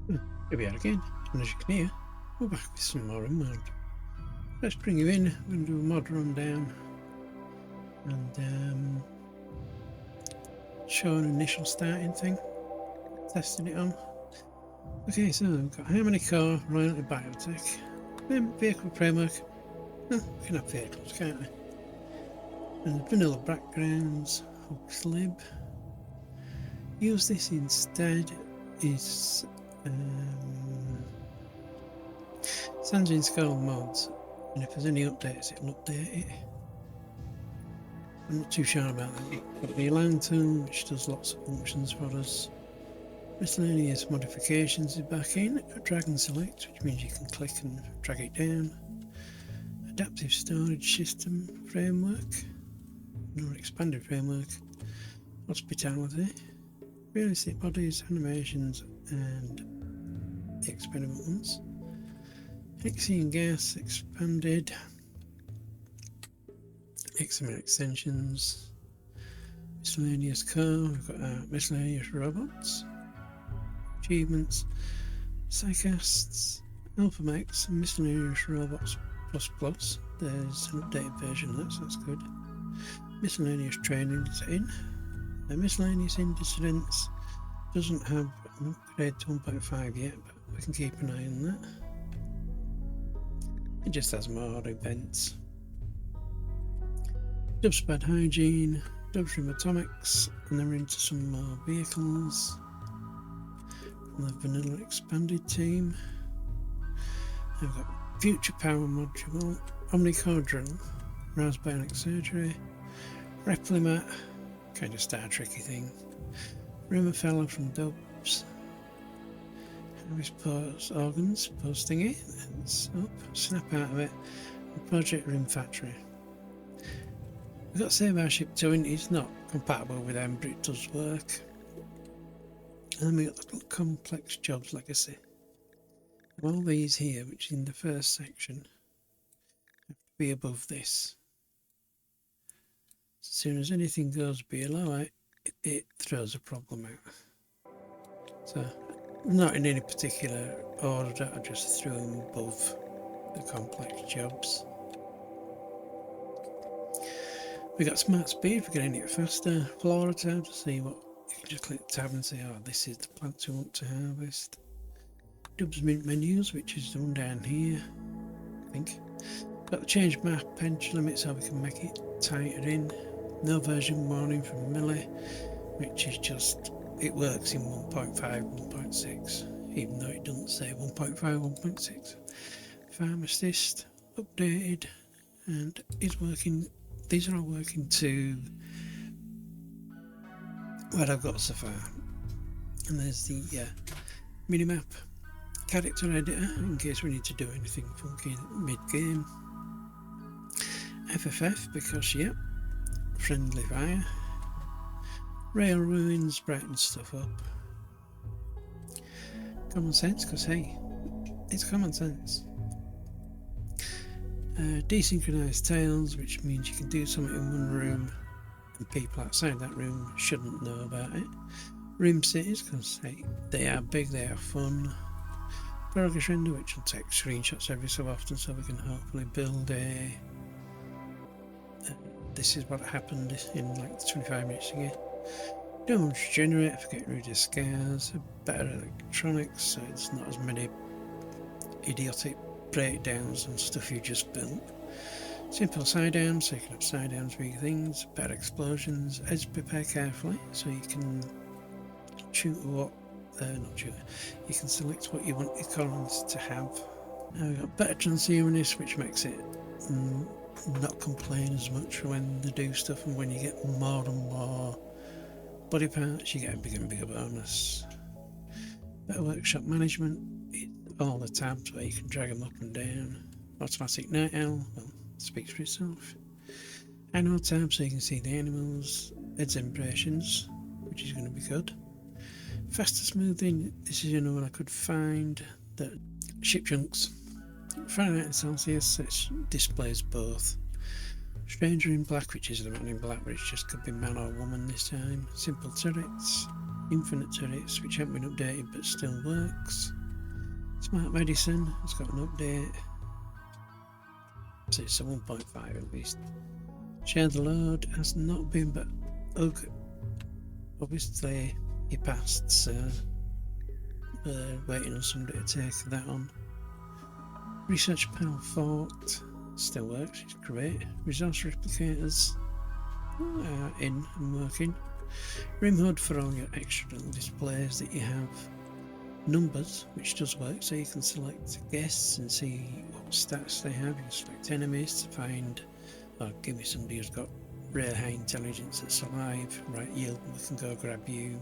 Here we are again, and as you can hear, we're back with some more Rimworld. Let's bring you in, we're going to do a mod rundown and show an initial starting thing, testing it on. Okay, so we've got Harmony Core, Royalty Biotech, then Vehicle Framework. We can have vehicles, can't we? And vanilla backgrounds, Hooks Lib. Use this instead is Sanjin Skull mods, and if there's any updates it'll update it. I'm not too sure about that. Got the Align tool, which does lots of functions for us. Miscellaneous modifications is back in. Drag and select, which means you can click and drag it down. Adaptive storage system framework, another expanded framework. Hospitality, realistic bodies, animations, and the experiment ones. Hexian gas expanded. XML extensions. Miscellaneous car, we've got our miscellaneous robots. Achievements, Psycasts, AlphaMax, and Miscellaneous Robots Plus. There's an updated version of that, so that's good. Miscellaneous training is in. Miscellaneous incidents doesn't have an upgrade to 1.5 yet, but we can keep an eye on that. It just has more events. Dubspad Hygiene, Dubstream Atomics, and then we're into some more vehicles from the Vanilla Expanded team. I've got Future Power Module, Omnicore Drill, Raspbionic Surgery, Replimat, kind of Star Trekky thing, Rumour Fella from Dubs, Harris Post Organs, posting it, it's up, snap out of it, and Project Rim Factory. We've got Save Our Ship 2 in, it's not compatible with them, but it does work. And then we got the Complex Jobs Legacy. All these here, which is in the first section, have to be above this. As soon as anything goes below it, it throws a problem out. So, not in any particular order, I just threw them above the complex jobs. We got Smart Speed for getting it faster. Flora tab to see what, you can just click the tab and say, oh, this is the plants we want to harvest. Dubs Mint menus, which is the one down here, I think. Got the change map edge limit so we can make it tighter in. No version warning from Millie, which is just, it works in 1.5, 1.6, even though it doesn't say 1.5, 1.6. Pharmacist updated and is working. These are all working to what I've got so far. And there's the minimap, character editor in case we need to do anything funky mid-game. FFF because, yep, friendly fire. Rail ruins, brighten stuff up. Common sense, because hey, it's common sense. Desynchronized tails, which means you can do something in one room and people outside that room shouldn't know about it. Rim cities, because hey, they are big, they are fun. Progress render, which will take screenshots every so often so we can hopefully build a this is what happened in like 25 minutes ago. Damage generator for getting rid of scars, better electronics so it's not as many idiotic breakdowns and stuff you just built. Simple side arms, so you can have side arms big things, better explosions, edge prepare carefully so you can shoot what, not shoot, you can select what you want your columns to have. Now we've got better transhumanists, which makes it not complain as much when they do stuff, and when you get more and more body parts you get a bigger and bigger bonus. Better workshop management, all the tabs where you can drag them up and down. Automatic night owl, well, speaks for itself. Animal tab so you can see the animals. Ed's impressions, which is going to be good. Faster smoothing, this is another one I could find. That ship chunks. Fahrenheit and Celsius, it displays both. Stranger in black, which is the man in black, but it just could be man or woman this time. Simple turrets. Infinite turrets, which haven't been updated but still works. Smart medicine has got an update. So it's a 1.5 at least. Share the load has not been, but okay. Obviously he passed, so we're waiting on somebody to take that on. Research panel forked still works, it's great. Resource replicators are in and working. Rimworld for all your extra little displays that you have. Numbers, which does work, so you can select guests and see what stats they have. You can select enemies to find, or give me somebody who's got rare high intelligence that's alive. Right, we can go grab you.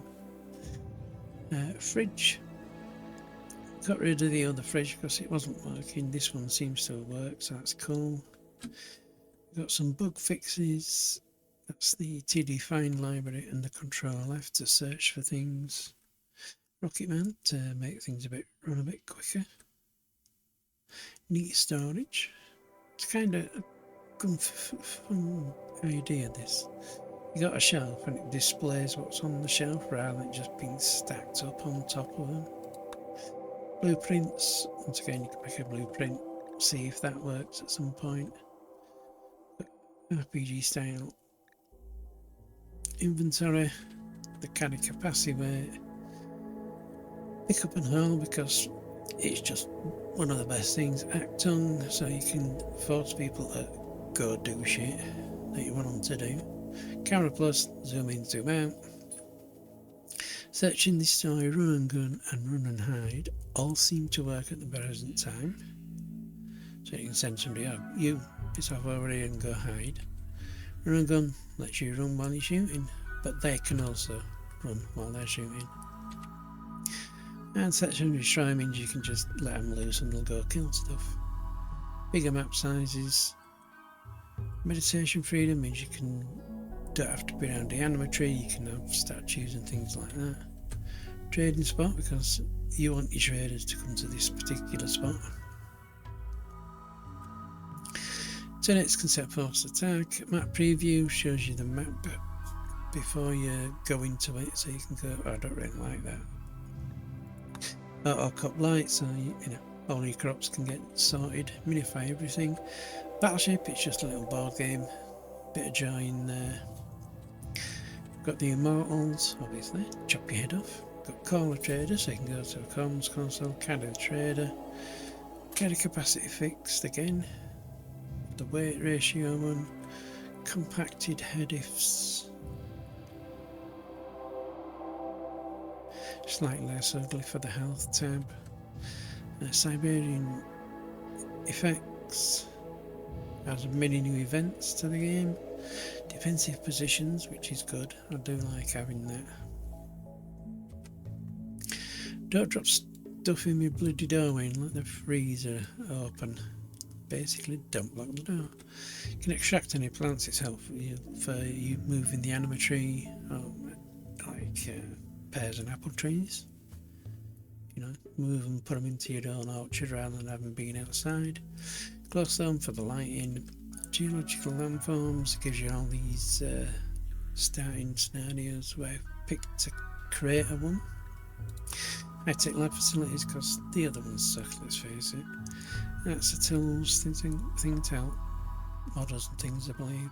Fridge. Got rid of the other fridge because it wasn't working. This one seems to work, so that's cool. We've got some bug fixes. That's the TD Find library and the Control F to search for things. Rocket Man to make things run a bit quicker. Neat storage. It's kind of a good fun idea, this. You got a shelf and it displays what's on the shelf rather than just being stacked up on top of them. Blueprints. Once again, you can make a blueprint, see if that works at some point. RPG style. Inventory. The carry capacity weight. Pick up and haul because it's just one of the best things. Actung, so you can force people to go do shit that you want them to do. Camera plus, zoom in, zoom out. Searching the story, run and gun, and run and hide all seem to work at the present time. So you can send somebody out, you piss off over here and go hide. Run and gun lets you run while you're shooting, but they can also run while they're shooting. And section destroy means you can just let them loose and they'll go kill stuff. Bigger map sizes. Meditation freedom means you don't have to be around the animatory, you can have statues and things like that. Trading spot because you want your traders to come to this particular spot. Turrets can set force attack. Map preview shows you the map before you go into it, so you can go, oh, I don't really like that. Auto cup lights, so all your crops can get sorted. Minify everything. Battleship, it's just a little board game. Bit of joy in there. Got the Immortals, obviously. Chop your head off. Got Caller Trader, so you can go to a comms console. Carry the Trader. Carry capacity fixed again. The weight ratio one. Compacted head ifs. Slightly less ugly for the health tab. Siberian effects. Adds many new events to the game. Defensive positions, which is good. I do like having that. Don't drop stuff in my bloody doorway and let the freezer open. Basically, don't block the door. You can extract any plants, it's helpful for you moving the animatory, like pears and apple trees. Move them, put them into your own orchard rather than having been outside. Glowstone for the lighting. Geological landforms gives you all these starting scenarios where you pick to create a one. High-tech lab facilities because the other ones suck, let's face it. That's the tools, thing to help models and things, I believe.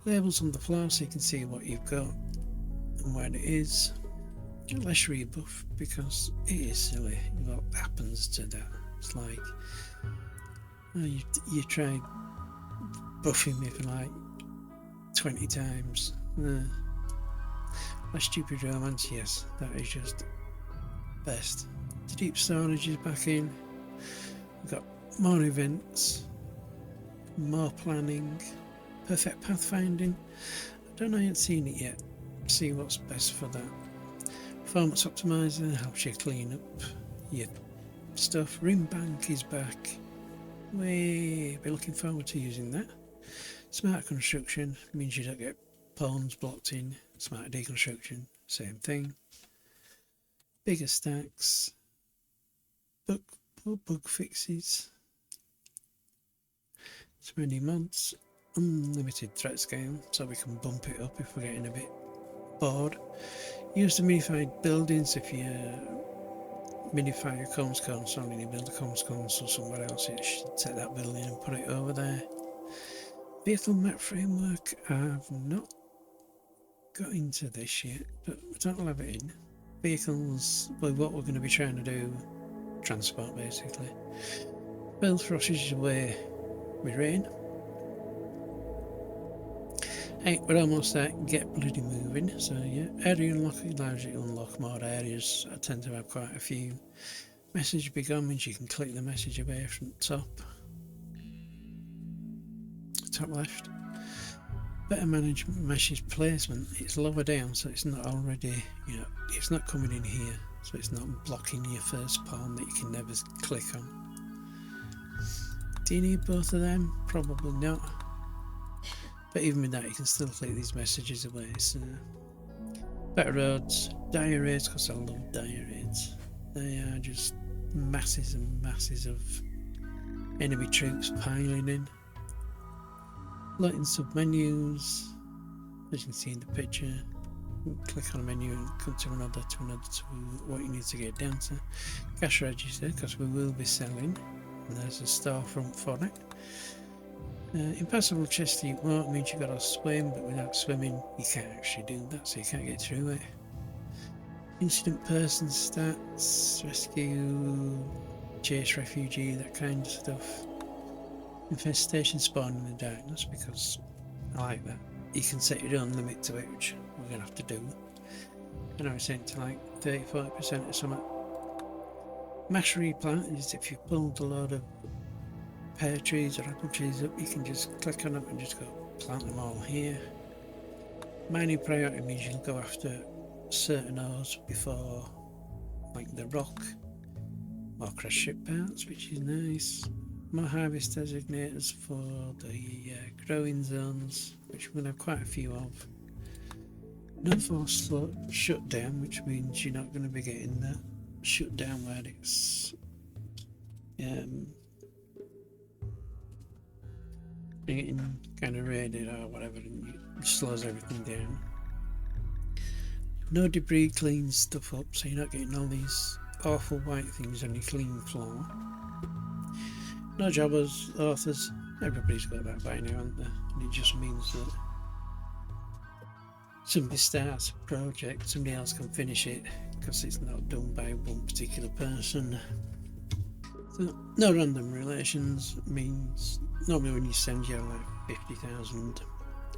Labels on the floor so you can see what you've got and where it is. Less rebuff because it is silly what happens to that. It's like you try buffing me for like 20 times. My stupid romance, yes, that is just best. The deep storage is back in. We've got more events, more planning, perfect pathfinding. I don't know, I haven't seen it yet. See what's best for that. Performance optimizer helps you clean up your stuff. Rim bank is back. We'll be looking forward to using that. Smart construction means you don't get pawns blocked in. Smart deconstruction, same thing. Bigger stacks. Bug fixes. Too many mods. Unlimited threat scale, so we can bump it up if we're getting a bit bored. Use the minified buildings if you minify your comms console and you build a comms console somewhere else. It should take that building and put it over there. Vehicle map framework, I've not got into this yet, but I don't have it in. Vehicles, well, what we're going to be trying to do, transport basically. Build thrushes away with rain. Hey, we're almost there. Get bloody moving. So yeah, area unlock allows you to unlock more areas. I tend to have quite a few. Message begun means you can click the message away from the top left. Better management message placement. It's lower down, so it's not already, it's not coming in here, so it's not blocking your first pawn that you can never click on. Do you need both of them? Probably not. But even with that, you can still click these messages away. So, better roads, dire raids, because I love dire raids. They are just masses and masses of enemy troops piling in. Lighting submenus, as you can see in the picture. Click on a menu and come to another to what you need to get down to. Cash register, because we will be selling. And there's a storefront for it. Impassable chest deep water means you've got to swim, but without swimming you can't actually do that, so you can't get through it. Incident person stats, rescue, chase refugee, that kind of stuff. Infestation spawn in the darkness, because I like that. You can set your own limit to it, which we're going to have to do. I know it's set to like 30-40% or something. Mass replant is if you pulled a load of pear trees or apple trees up, you can just click on them and just go plant them all here. Mining priority means you'll go after certain ores before, like the rock or crash ship parts, which is nice. More harvest designators for the growing zones, which we're going to have quite a few of. No forced shutdown, which means you're not going to be getting that shutdown where it's getting kind of raided or whatever, and it slows everything down. No debris cleans stuff up, so you're not getting all these awful white things on your clean floor. No jobbers, authors, everybody's got that by now, haven't they? And it just means that somebody starts a project, somebody else can finish it because it's not done by one particular person. So, no random relations means normally when you send you like 50,000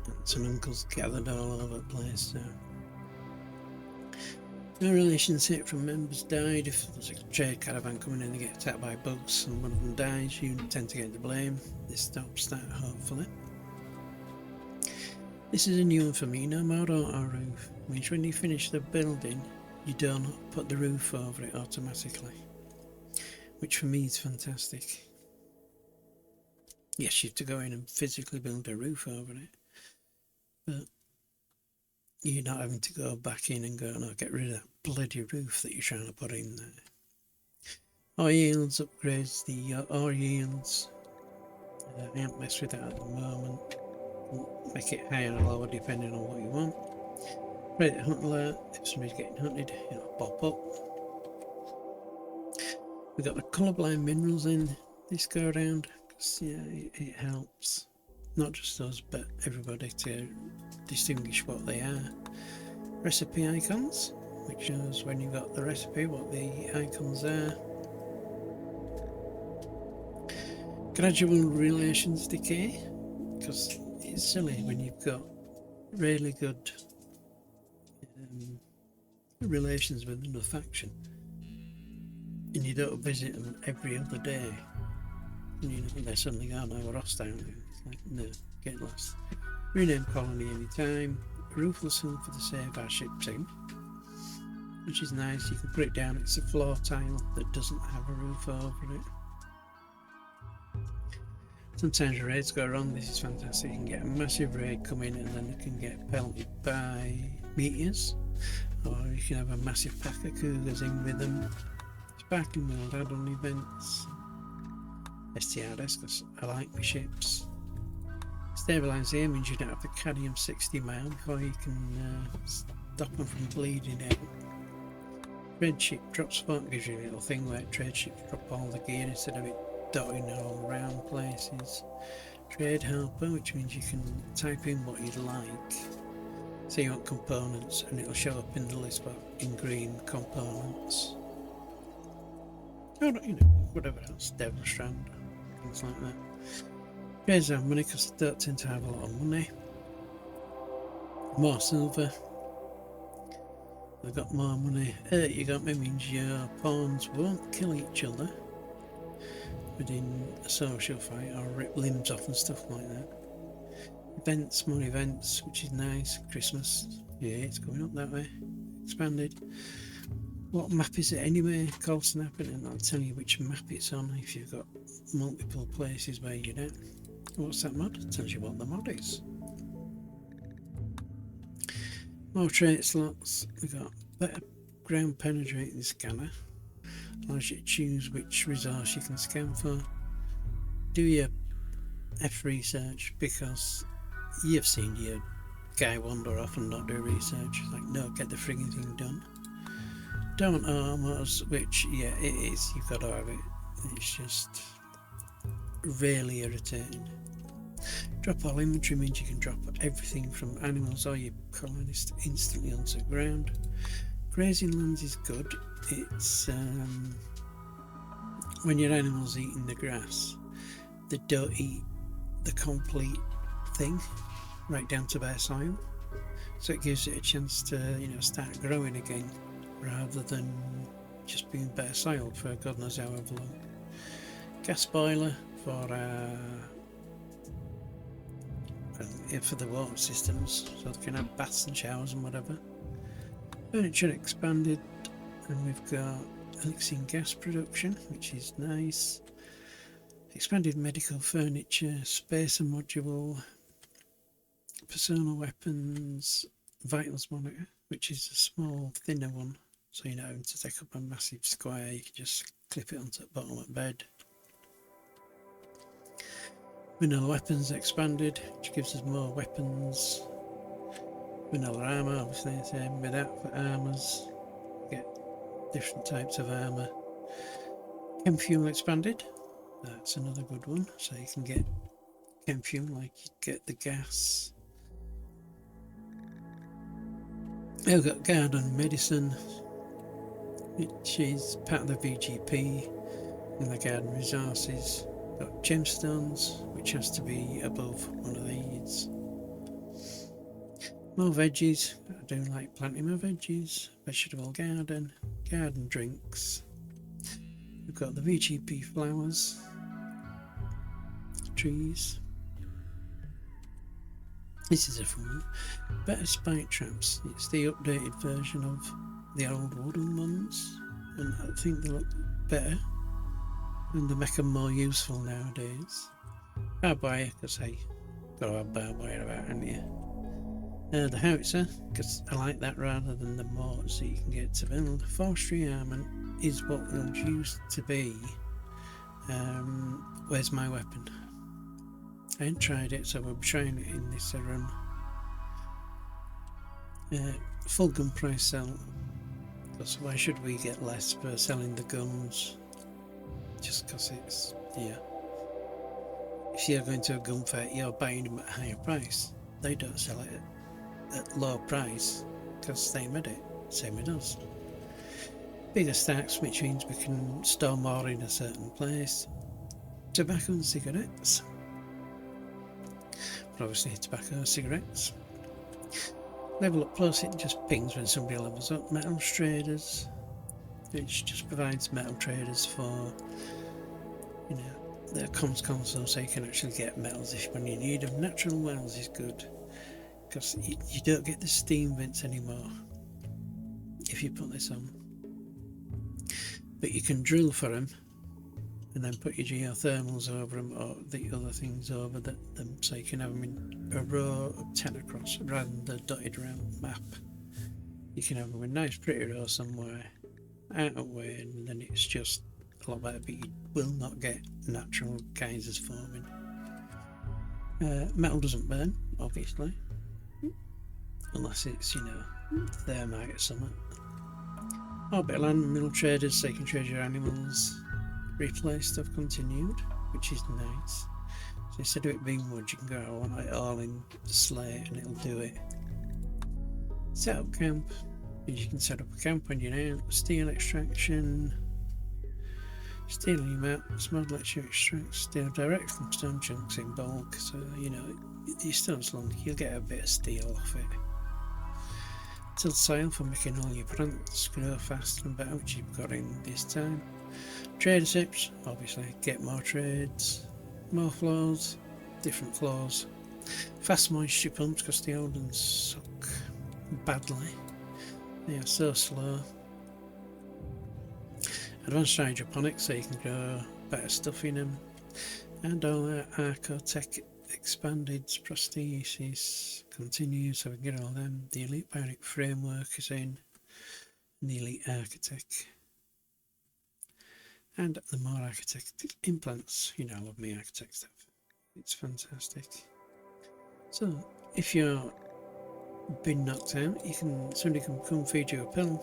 aunts and uncles gathered all over the place. So. No relationship from members died. If there's a trade caravan coming in and they get attacked by bugs and one of them dies, you tend to get the blame. This stops that, hopefully. This is a new one for me. No more auto roof. Means when you finish the building, you don't put the roof over it automatically, which for me is fantastic. Yes, you have to go in and physically build a roof over it, but you're not having to go back in and go, no, get rid of that bloody roof that you're trying to put in there. Ore yields upgrades the ore yields. I haven't messed with that at the moment. Make it higher or lower depending on what you want. Ready to hunt alert. If somebody's getting hunted, it'll pop up. We've got the colourblind minerals in this go around, because yeah, it helps. Not just us, but everybody to distinguish what they are. Recipe icons, which shows when you've got the recipe what the icons are. Gradual relations decay, because it's silly when you've got really good relations with another faction and you don't visit them every other day. And they suddenly go, no, we're hostile. It's like, no, get lost. Rename colony anytime. Roofless hill for the save our ships in, which is nice. You can put it down. It's a floor tile that doesn't have a roof over it. Sometimes raids go wrong. This is fantastic. You can get a massive raid come in and then you can get pelted by meteors, or you can have a massive pack of cougars in with them. Sparkling World add-on events. STRS, because I like my ships. Stabilise here means you don't have to carry them 60 miles before you can stop them from bleeding out. Trade ship drop spot gives you a little thing where trade ships drop all the gear instead of it dotting all around places. Trade helper, which means you can type in what you'd like. So you want components, and it'll show up in the list box in green components. Or, whatever else, Devil Strand, things like that. Trades our money because they don't tend to have a lot of money. More silver. They've got more money. You got me means your pawns won't kill each other within a social fight or rip limbs off and stuff like that. Events, more events, which is nice. Christmas, yeah, it's going up that way. Expanded. What map is it anyway? Call snapping, and I'll tell you which map it's on if you've got multiple places where you're at. What's that mod? It tells you what the mod is. More trait slots. We've got better ground penetrating scanner. Allows you to choose which resource you can scan for. Do your F research, because you've seen your guy wander off and not do research. It's like, no, get the frigging thing done. Don't armors, which, yeah, it is. You've got to have it. It's just really irritating. Drop all inventory means you can drop everything from animals or your colonists instantly onto the ground. Grazing lands is good. It's when your animals eating the grass, they don't eat the complete thing right down to bare soil, so it gives it a chance to start growing again rather than just being bare soil for God knows however long. Gas boiler for the water systems, so they can have baths and showers and whatever. Furniture expanded, and we've got elixir gas production, which is nice. Expanded medical furniture, spacer module, personal weapons, vitals monitor, which is a small thinner one, so you're not having to take up a massive square, you can just clip it onto the bottom of the bed. Vanilla weapons expanded, which gives us more weapons. Vanilla armour, obviously, same with that for armours. Get different types of armour. Chem fuel expanded, that's another good one. So you can get chem fuel like you get the gas. We've got garden medicine, which is part of the VGP and the garden resources. Got gemstones, which has to be above one of these. More veggies. I do like planting more veggies. Vegetable garden, garden drinks. We've got the VGP flowers, trees. This is a fun one. Better spike traps. It's the updated version of the old wooden ones, and I think they look better and they make them more useful nowadays. Barbed wire, because hey, got to have barbed wire about, haven't you? The howitzer, because I like that rather than the mortars that you can get to build. Forestry armament is what it used to be. Where's my weapon? I ain't tried it, so we'll be trying it in this run. Full gun price sell, because why should we get less for selling the guns? Just because it's, yeah. If you're going to a gunfight, you're buying them at a higher price. They don't sell it at low price because they made it, same with us. Bigger stacks, which means we can store more in a certain place. Tobacco and cigarettes. But obviously tobacco and cigarettes. Level up plus, it just pings when somebody levels up. Metal traders, which just provides metal traders for the comms console, so you can actually get metals when you need them. Natural wells is good because you don't get the steam vents anymore if you put this on, but you can drill for them and then put your geothermals over them or the other things over them, so you can have them in a row of 10 across rather than the dotted around map. You can have them in a nice pretty row somewhere out of the way, and then it's just a lot better, but you will not get natural geysers forming. Metal doesn't burn, obviously, unless it's There might get some. Orbital animal traders, so you can trade your animals. Replay stuff continued, which is nice. So instead of it being wood, you can go, I want it all in the slate and it'll do it. Set up camp, and you can set up a camp when you're out. Steel extraction. Stealing maps, mod lets you extract steel direct from stone chunks in bulk, so you know, your stone's long, you'll get a bit of steel off it. Till soil for making all your plants grow faster and better, which you've got in this time. Trader tips, obviously, get more trades, more floors, different floors. Fast moisture pumps because the old ones suck badly. They are so slow. Advanced hydroponics, so you can grow better stuff in them. And all our Archotech expanded prosthesis continues, so we can get all them. The Elite Bionic framework is in, and the Elite Architect. And the more Architect implants. You know, I love my Architect stuff. It's fantastic. So, if you're been knocked out, somebody can come feed you a pill,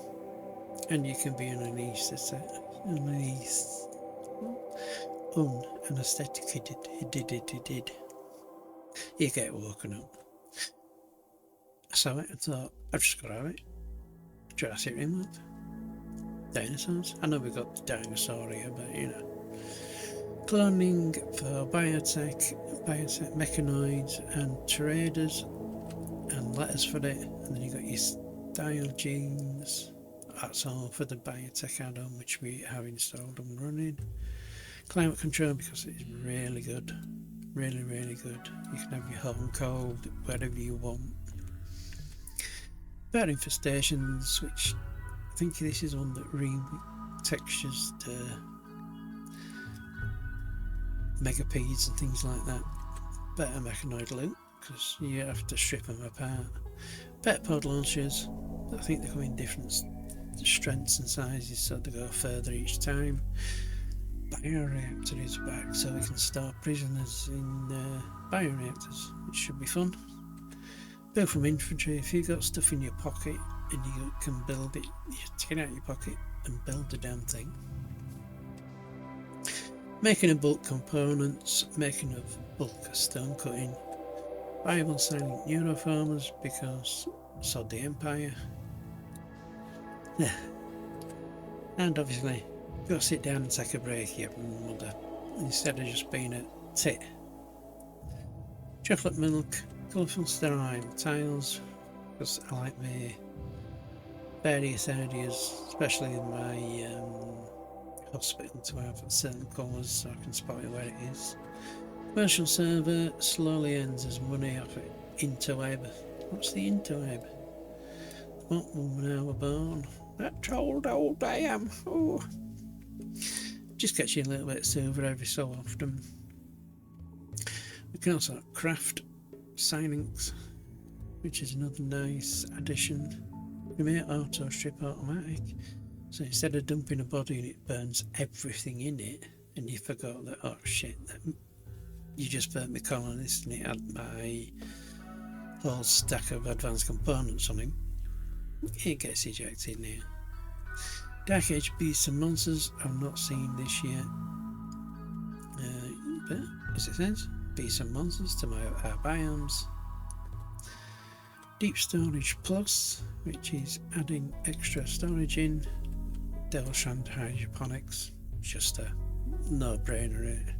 and you can be unanestheticated. You get woken up. I saw it and thought, I've just got to have it. Jurassic Rimworld. Dinosaurs. I know we've got the dinosaur here, but you know. Cloning for biotech mechanoids and traders, and letters for it, and then you got your style genes. That's all for the biotech add-on, which we have installed and running. Climate control, because it's really good, really good. You can have your hot and cold wherever you want. Bird infestations, which I think this is one that re-textures the megapedes and things like that. Better mechanoid loot, because you have to strip them apart. Better pod launchers, I think they come in different strengths and sizes, so they go further each time. Bioreactor is back, so we can store prisoners in bioreactors, which should be fun. Build from infantry, if you've got stuff in your pocket and you can build it, you take it out of your pocket and build the damn thing. Making of bulk components, making of bulk stone cutting. Viable silent neuroformers, because sod the Empire. And obviously, go sit down and take a break, you mother, instead of just being a tit. Chocolate milk, colourful sterile tiles, because I like my various areas, especially in my hospital, to have certain colours so I can spot where it is. Commercial server slowly ends as money off it. Interweb. What's the interweb? What woman I were born? That's old I am. Oh. Just gets you a little bit of silver every so often. We can also craft signings, which is another nice addition. We made auto strip automatic, so instead of dumping a body and it burns everything in it, and you forgot that, oh shit, that you just burnt my colonist and it had my whole stack of advanced components on him, it gets ejected now. Dark Age Beasts and Monsters, I've not seen this yet, but as it says, Beasts and Monsters to our biomes. Deep Storage Plus, which is adding extra storage in. Devil Strand Hydroponics, just a no-brainer.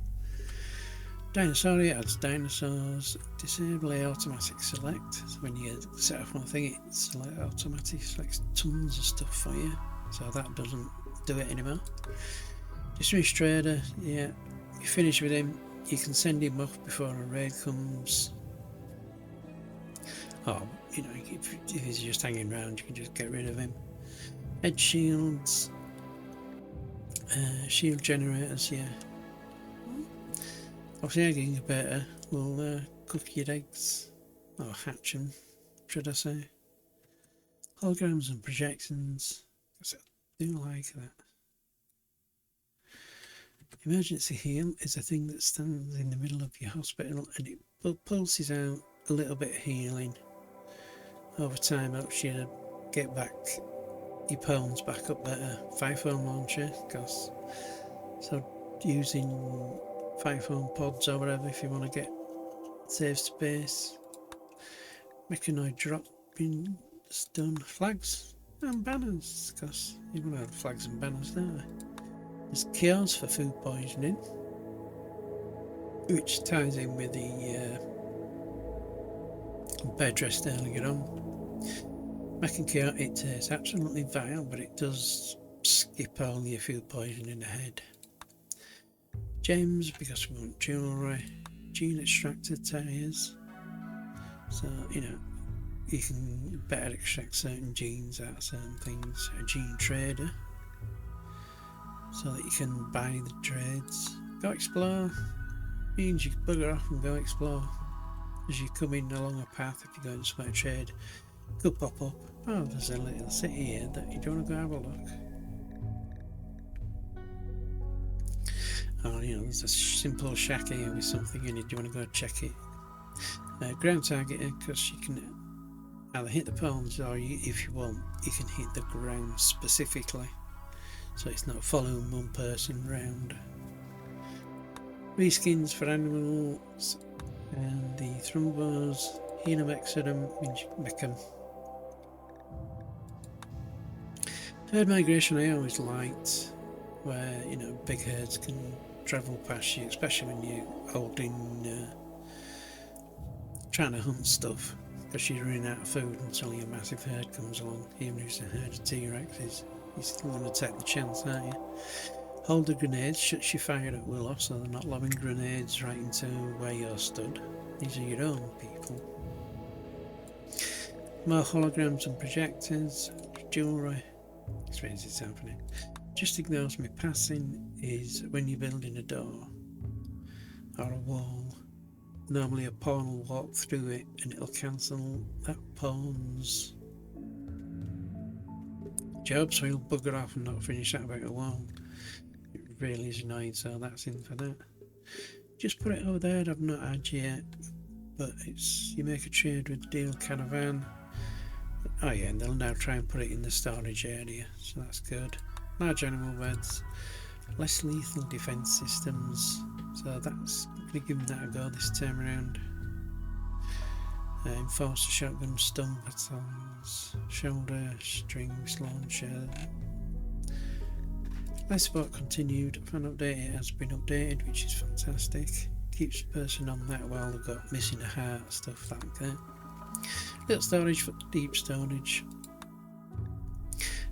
Dinosauria adds dinosaurs. Disable automatic select. So when you set off one thing, it automatically selects tons of stuff for you. So that doesn't do it anymore. Dismiss Trader, yeah, you finish with him. You can send him off before a raid comes. Oh, you know, if he's just hanging around, you can just get rid of him. Head shields, shield generators, yeah. Obviously, egg incubator will cook your eggs, or hatch them, should I say. Holograms and projections, I do like that. Emergency heal is a thing that stands in the middle of your hospital and it pulses out a little bit of healing. Over time, helps you get back your pawns back up better. Fire foam launcher, because so using fire foam pods or whatever if you want to get save space. Mechanoid dropping stone flags and banners, because you want to have flags and banners, don't they? There's cures for food poisoning, which ties in with the bed rest earlier on. Mech and cure, it tastes absolutely vile, but it does skip all your food poisoning ahead. Gems, because we want jewellery. Gene extractor tyres, so you know you can better extract certain genes out of certain things. A gene trader, so that you can buy the trades. Go explore means you bugger off and go explore. As you're coming along a path, if you're going to smart trade, could pop up, oh there's a little city here that you don't want to go have a look. Oh, you know, there's a simple shack here with something in it, do you want to go check it? Ground targeter, because you can either hit the pawns or if you want, you can hit the ground specifically, so it's not following one person round. Reskins for animals, and the thrumbos, Henoexodum means you can make them. Herd migration I always liked, where you know big herds can travel past you, especially when you're holding trying to hunt stuff, because you're running out of food until your massive herd comes along. Even if it's a herd of T-Rexes, you're still going to take the chance, aren't you? Hold the grenades, shuts your fire at will off, so they're not lobbing grenades right into where you're stood. These are your own people. More holograms and projectors, jewellery. Explains it's happening. Just ignores me passing is when you're building a door or a wall. Normally a pawn will walk through it and it'll cancel that pawn's job, so he'll bugger off and not finish that about a wall. It really is annoying, so that's in for that. Just put it over there, I've not had yet, but it's you make a trade with Deal Caravan. Oh yeah, and they'll now try and put it in the storage area, so that's good. Large animal beds, less lethal defence systems, so that's going to give them that a go this time around. Enforcer shotgun, stun batons, shoulder, strings, launcher. Life support continued, fan update, it has been updated, which is fantastic. Keeps the person on that while they've got missing a heart, stuff like that. Little storage for deep storage.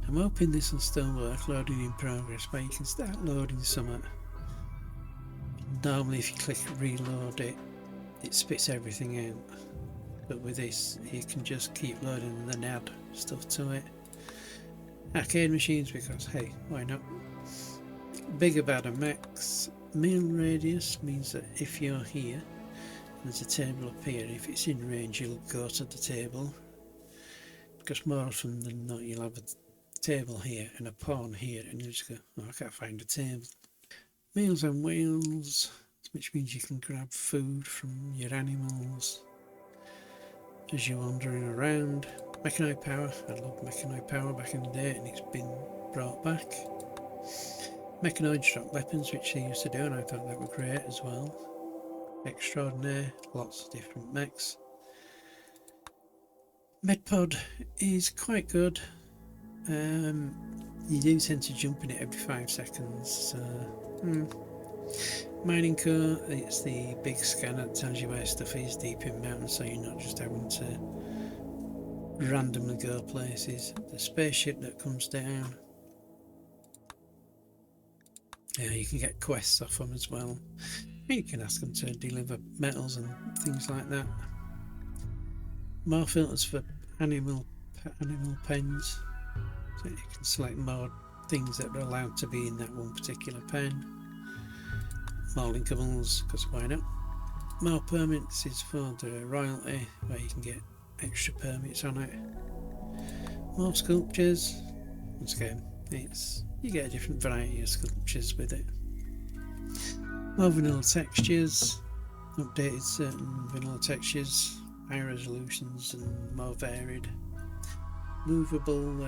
I'm hoping this will still work, loading in progress, but you can start loading something. Normally if you click reload it, it spits everything out. But with this, you can just keep loading and then add stuff to it. Arcade machines, because hey, why not? Bigger, badder mechs. Meal radius means that if you're here, there's a table up here. If it's in range, you'll go to the table. Because more often than not, you'll have a table here and a pawn here, and you just go, oh, I can't find a table. Meals on wheels, which means you can grab food from your animals as you're wandering around. Mechanoid power, I loved Mechanoid power back in the day, and it's been brought back. Mechanoids drop weapons, which they used to do, and I thought that were great as well. Extraordinaire, lots of different mechs. Medpod is quite good. You do tend to jump in it every 5 seconds. Mining core, it's the big scanner that tells you where stuff is deep in mountains, so you're not just having to randomly go places. The spaceship that comes down, yeah, you can get quests off them as well. You can ask them to deliver metals and things like that. More filters for animal pens, so you can select more things that are allowed to be in that one particular pen. More linkables, because why not? More permits is for the royalty, where you can get extra permits on it. More sculptures, once again, you get a different variety of sculptures with it. More vanilla textures, updated certain vanilla textures, higher resolutions and more varied. movable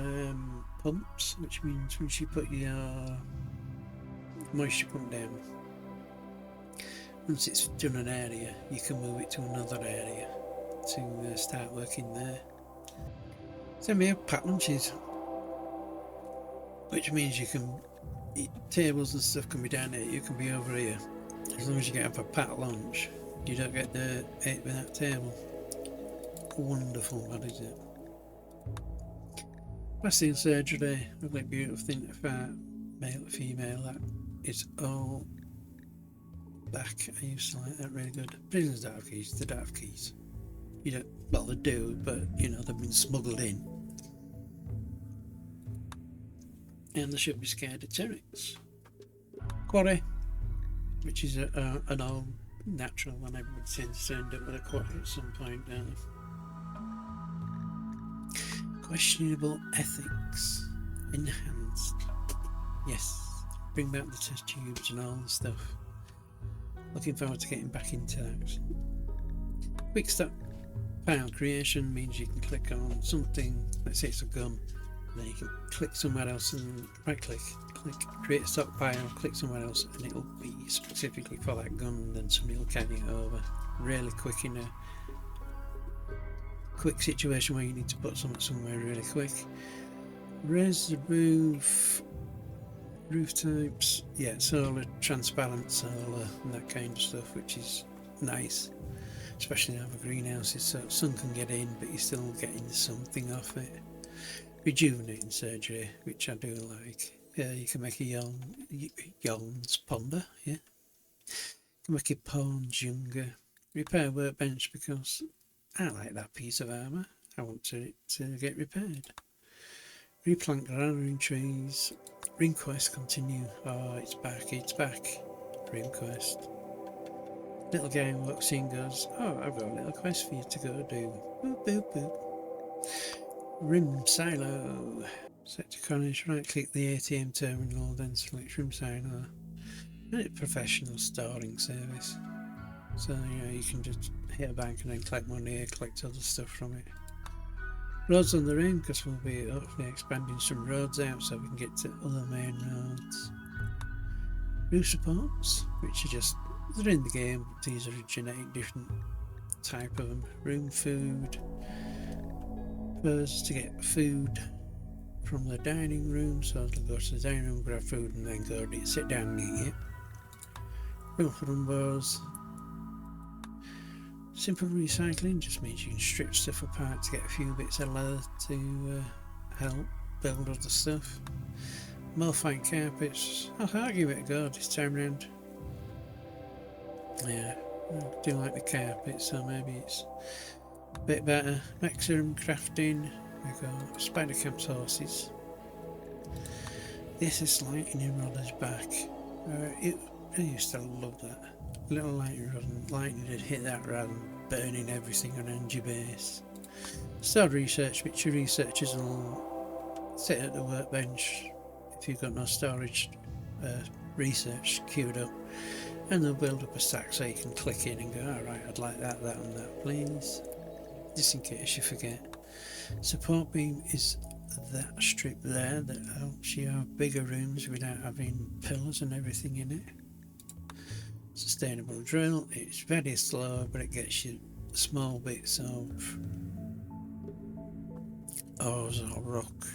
pumps, which means once you put your moisture pump down, once it's done an area, you can move it to another area to start working there. Then we have packed lunches, which means you can eat, tables and stuff can be down here, you can be over here. As long as you get up a packed lunch, you don't get the ate with that table. Wonderful, what is it? Plastic surgery, really beautiful thing about male, female, that is all back. I used to like that, really good. Prisons don't have keys, they don't have keys. You don't, well, they do, but you know, they've been smuggled in. And they should be scared of turrets. Quarry, which is an old natural one, everybody tends to end up with a quarry at some point, don't they? Questionable ethics. Enhanced. Yes. Bring back the test tubes and all the stuff. Looking forward to getting back into that. Quick start file creation means you can click on something, let's say it's a gun, then you can click somewhere else and right click, create a stockpile, click somewhere else, and it'll be specifically for that gun, and then somebody will carry it over. Really quick in a quick situation where you need to put something somewhere really quick. Raise the roof types, yeah, solar, transparent solar and that kind of stuff, which is nice, especially over greenhouses, so sun can get in but you're still getting something off it. Rejuvenating surgery, which I do like. You can make a yawns ponder, yeah. You can make your pawns younger. Repair workbench, because I like that piece of armour. I want it to get repaired. Replant growing trees. Ring quest continue. Oh, it's back. Ring quest. Little game walks in, goes, oh, I've got a little quest for you to go do. Boop, boop, boop. Rim silo. Set to Cornish, right click the ATM terminal, then select Rim silo. And it's professional storing service. So, you know, you can just hit a bank and then collect money, collect other stuff from it. Roads on the rim, because we'll be hopefully expanding some roads out so we can get to other main roads. Roof supports, which are just, they're in the game, but these are genetic different type of them. Room food. First to get food from the dining room, so they'll go to the dining room, grab food and then go sit down and eat it. Room for rumbos. Simple recycling just means you can strip stuff apart to get a few bits of leather to help build other stuff. More fine carpets. I'll give it a go this time round. Yeah, I do like the carpet, so maybe it's a bit better. Maximum crafting. We've got spider camp's horses. This is lightning rod is back. I used to love that. Little lightning rod, and lightning would hit that rather than burning everything around your base. Start research, which your researchers will sit at the workbench if you've got no storage research queued up, and they'll build up a stack so you can click in and go, alright, I'd like that, that and that please, just in case you forget. Support beam is that strip there that helps you have bigger rooms without having pillars and everything in it. Sustainable drill, it's very slow but it gets you small bits of ores or rock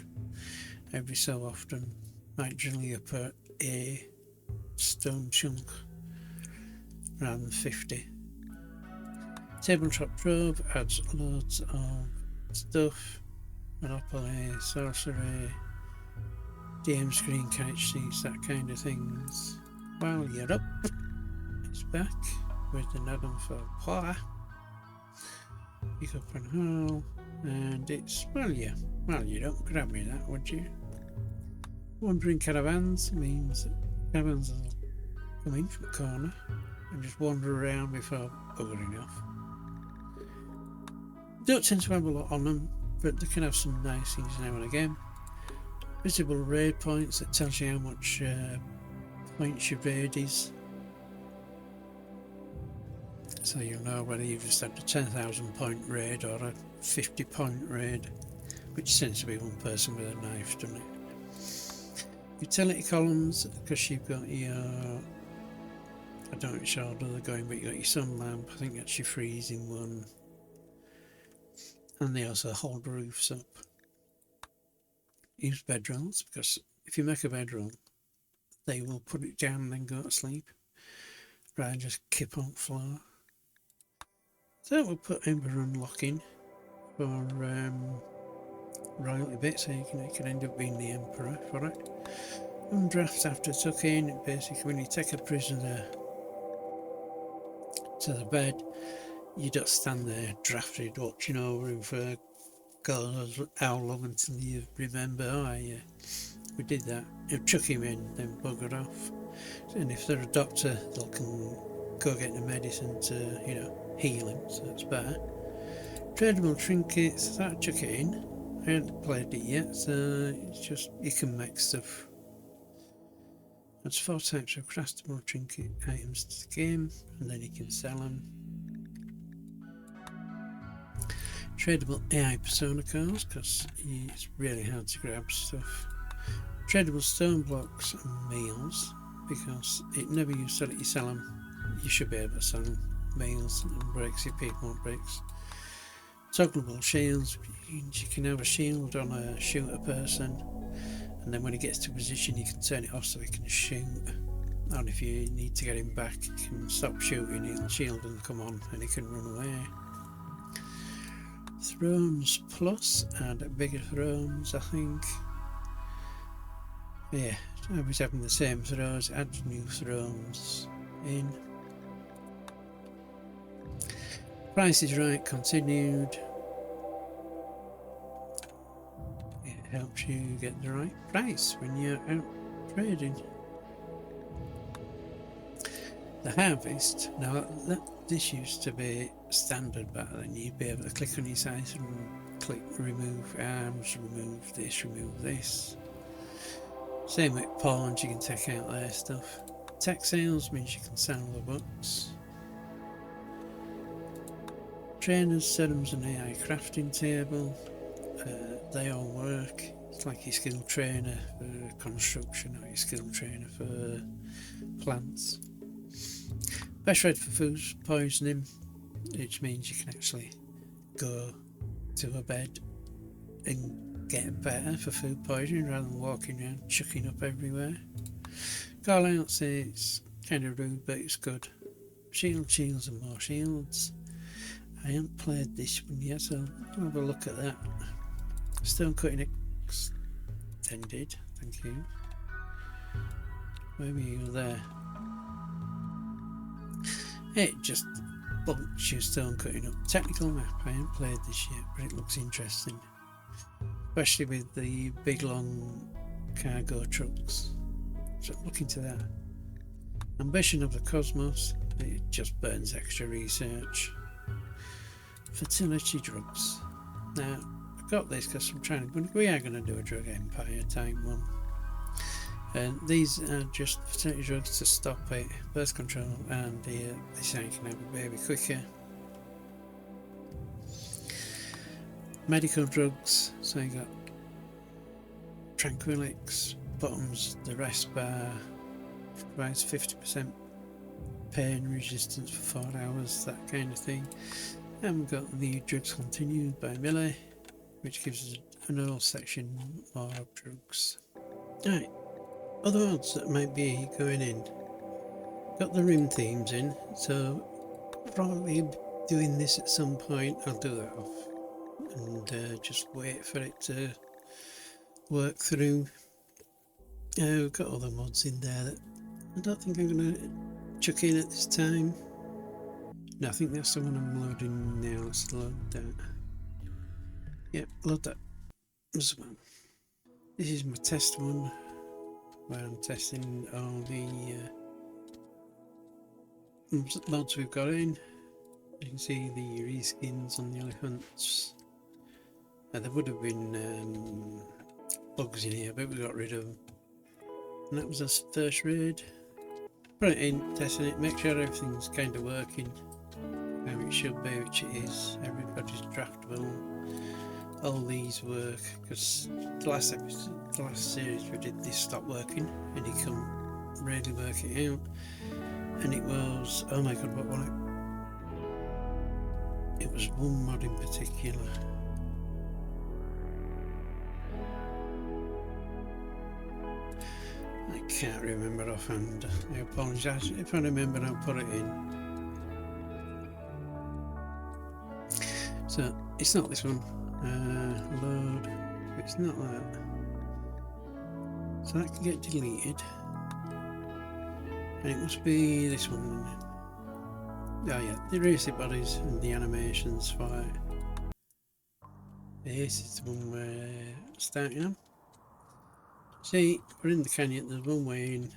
every so often. Might drill you up a stone chunk rather than 50. Tabletop probe adds loads of stuff. Monopoly, sorcery, DM screen catch seats, that kind of things. While you're up, it's back with an add-on for Power. Pick up and haul, and it's, well you don't grab me that, would you? Wandering caravans means caravans will come in from the corner and just wander around before buggering off. Don't tend to have a lot on them, but they can have some nice things now and again. Visible raid points, that tells you how much points your raid is, so you'll know whether you've just had a 10,000 point raid or a 50 point raid. which tends to be one person with a knife, doesn't it? Utility columns, because you've got your, I don't know which order they're going, but you've got your sun lamp, I think that's your freezing one, and they also hold the roofs up. Use bedrolls, because if you make a bedroll, they will put it down and then go to sleep, rather than just keep on the floor. So we'll put Ember unlocking for royalty bit, so you can end up being the emperor for it. Undraft after tucking, basically when you take a prisoner to the bed, you don't stand there drafted watching over him for God how long until you remember, oh yeah, we did that. You chuck him in, then bugger off. And if they're a doctor, they can go get the medicine to, heal him, so that's better. Tradable trinkets, that chuck it in. I haven't played it yet, so it's just, you can make stuff. That's 4 types of craftable trinket items to the game, and then you can sell them. Tradable AI persona cards, because it's really hard to grab stuff. Tradable stone blocks and meals, because it never you sell it, you sell them. You should be able to sell them. Meals and breaks if people want breaks. Toggleable shields, you can have a shield on a shooter person, and then when he gets to position you can turn it off so he can shoot, and if you need to get him back you can stop shooting, he'll shield and come on and he can run away. Thrones plus, and bigger thrones I think. Yeah, I was having the same throws, add new thrones in. Price is Right continued. It helps you get the right price when you're out trading. The harvest, now this used to be standard back then. You'd be able to click on your site and click remove arms, remove this. Same with pawns, you can take out their stuff. Tech sales means you can sell the books. Trainers, serums and AI crafting table, they all work. It's like your skill trainer for construction or your skill trainer for plants. Best read for food poisoning, which means you can actually go to a bed and get better for food poisoning rather than walking around chucking up everywhere. Call outs, it's kind of rude but it's good. Shields and more shields. I haven't played this one yet, so I'll have a look at that. Stone cutting extended, thank you. Maybe you're there. It just bunch of stone cutting up. Technical map, I haven't played this yet, but it looks interesting. Especially with the big long cargo trucks. So look into that. Ambition of the Cosmos, it just burns extra research. Fertility drugs. Now, I got this because we are going to do a drug empire type one. And these are just fertility drugs to stop it, birth control, and they say you can have a baby quicker. Medical drugs, so you got Tranquilix, bottoms, the rest bar, provides 50% pain resistance for 4 hours, that kind of thing. And we've got the drugs continued by Millie, which gives us another section more of drugs. Right, other odds that might be going in. Got the Rim themes in, so probably doing this at some point. I'll do that off and just wait for it to work through. We've got other mods in there that I don't think I'm going to chuck in at this time. No, I think that's the one I'm loading now. Let's load that. Yep, load that as well. This is my test one, where I'm testing all the mods we've got in. You can see the reskins on the elephants. There would have been bugs in here, but we got rid of them. And that was our first raid. Put it in, testing it, make sure everything's kind of working how it should be, which it is. Everybody's draftable. all these work, because the last episode, the last series we did, this stopped working and he couldn't really work it out. And it was, oh my god, what was it? It was one mod in particular. I can't remember offhand. I apologise. If I remember, I'll put it in. So it's not this one. Load. It's not that. So that can get deleted. And it must be this one. Oh yeah, the erase bodies and the animations for it. This is the one we're starting on. See, we're in the canyon, there's one way in.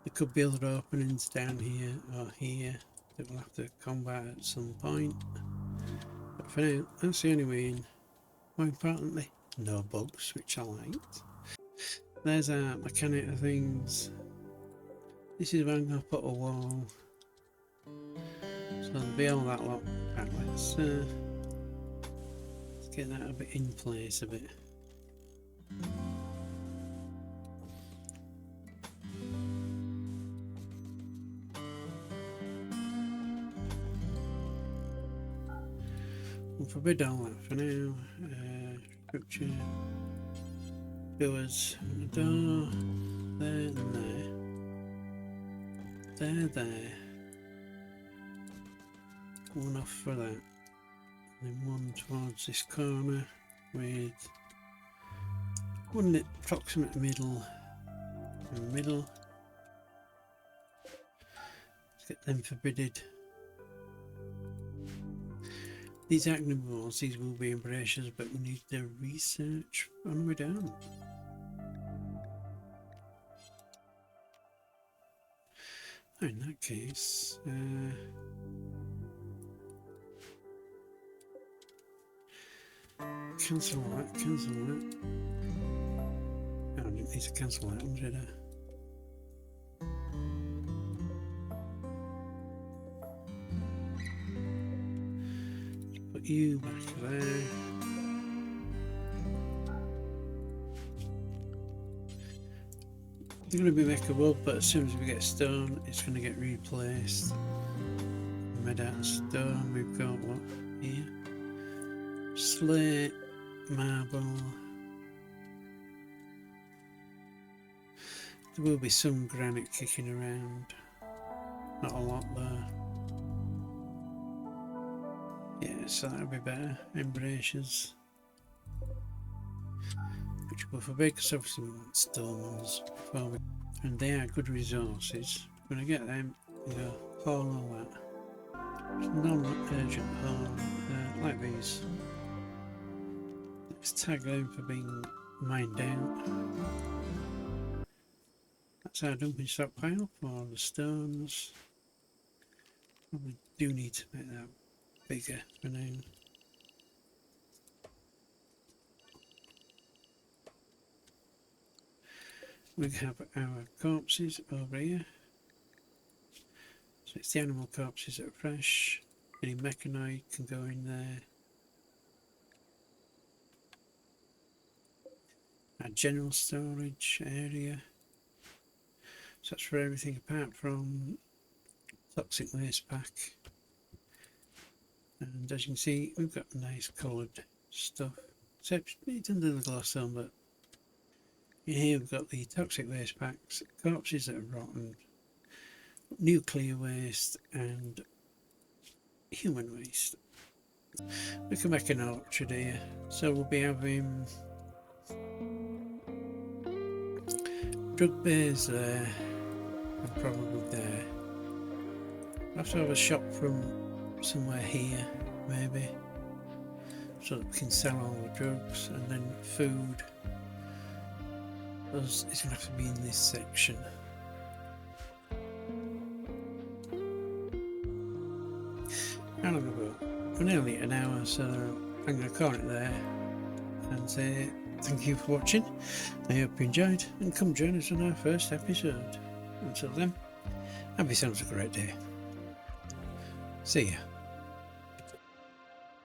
There could be other openings down here or here that we'll have to combat at some point. But for now, that's the only way in. More importantly, no bugs, which I liked. There's our mechanic of things. This is where I'm going to put a wall. So there'll be all that lot. Right, let's get that a bit in place a bit. We'll forbid all that for now. Structure, doors, door, there and there. There. One off for that. And then one towards this corner with one at approximate middle and middle. Let's get them forbidded. These aren't going to be walls, these will be embrasures, but we need the research on the way down. Oh, in that case, cancel that, cancel that. Oh, I didn't need to cancel that one, did I? Put you back there. You're going to be makeable, but as soon as we get stone, it's going to get replaced. Made out of stone, we've got what here? Slate, marble. There will be some granite kicking around. Not a lot though. Yeah, so that'll be better. Embrasures. Which will forbid, because obviously we want stone ones before we. And they are good resources. When I get them, we go haul all that. Non-urgent haul, like these. Let's tag them for being mined out. That's our dumping stockpile for the stones. Probably do need to make that bigger for now. We have our corpses over here. So it's the animal corpses that are fresh. Any mechanoid can go in there. Our general storage area. So that's for everything apart from toxic waste pack. And as you can see, we've got nice coloured stuff. Except it's under the gloss on, but in here we've got the toxic waste packs, corpses that are rotten, nuclear waste and human waste. We can make an orchard here, so we'll be having drug bears there and probably there. I'll have to have a shop from somewhere here maybe, so that we can sell all the drugs, and then food. It's going to have to be in this section. How long ago? We're nearly an hour, so I'm going to call it there and say thank you for watching. I hope you enjoyed, and come join us on our first episode. Until then, have yourselves a great day. See ya.